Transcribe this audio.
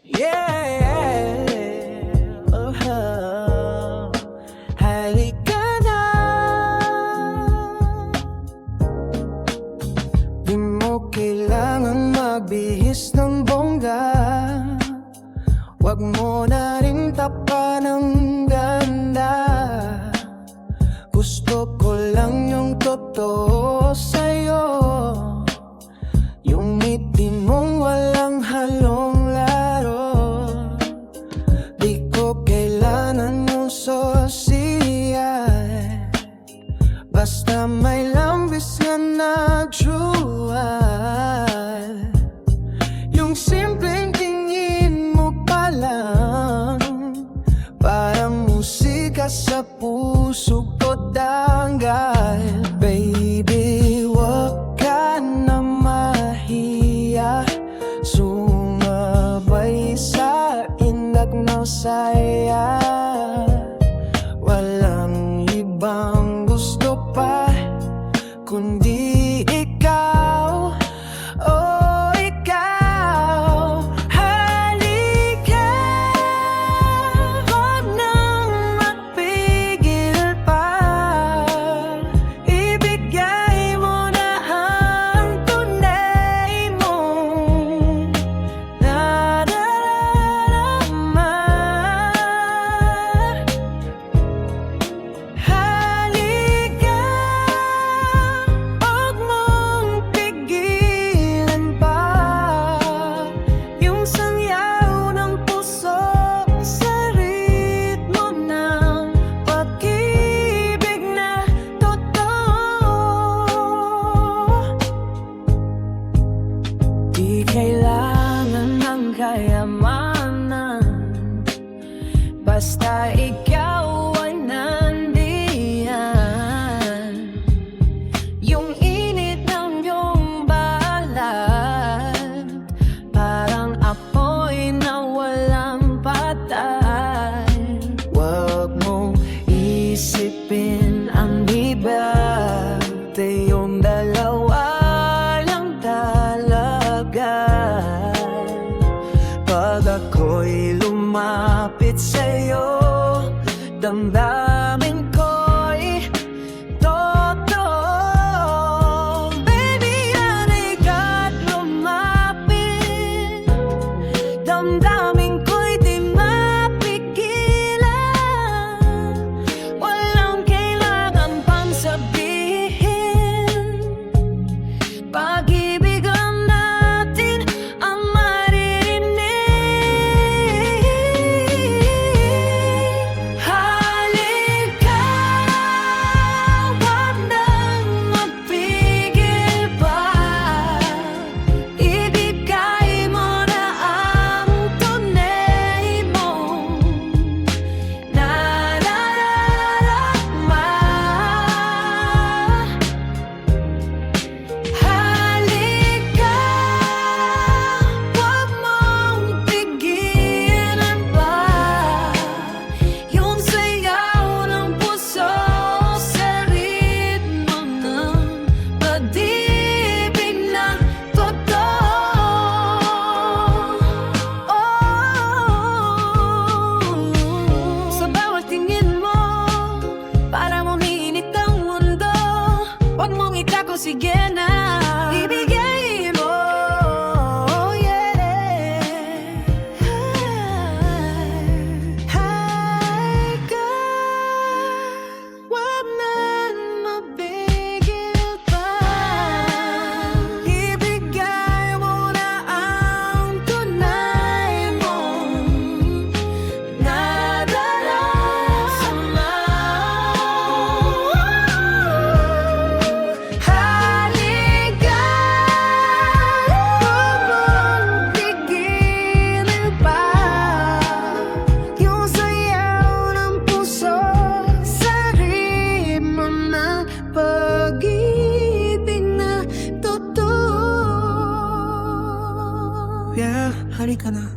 Yeah, halika na. Di mo kailangan magbihis ng bongga. Wag mo na rin tapan ng ganda. Gusto ko lang yung totoo sa'yo, yung ngiti mong walang halong laro. Di ko kailangan yung sosiya, basta may lambis nga na trual. Yung simpleng tingin mo pa lang, parang musika sa puso ko danggal. Baby, wag ka na mahiya, sumabay sa indak ng saya. Walang ibang gusto pa kundi ikaw, oh ikaw. Halika, wag nang magpigil pa. Ibigay mo na ang tunay mong nadarama. Halika, wag mong pigilan pa yung sayaw ng puso sa ritmo ng pag-ibig na totoo. Di kailangan ng kayamanan, basta ikaw ay nandiyan. Yung init ng iyong balat, parang apoy na walang patay. Huwag mong isipin ang iba, tayong dalawa lang talaga. Pag ako'y lumapit sa'yo, damdamin ko'y totoo. Baby, halika't lumapit, damdamin ko'y di mapigilan. Walang kailangan pang sabihin, pag-ibigan natin ang maririnig. Halika, wag nang magpigil pa. Ibigay mo na ang tunay mong nadarama. Halika, wag mong pigilan pa yung sayaw ng puso sa ritmo ng pag-ibig na totoo. Sa bawat tingin mo, para mong umiinit ang mundo. Wag mong itako, sige na, ibigay mo, yeah. Halika, wag nang mapigil pa. Ibigay mo na ang tunay mong nadarama. Halika, wag mong pigilan pa yung sayaw ng puso sa ritmo ng pag-ibig na totoo. Yeah, halika na.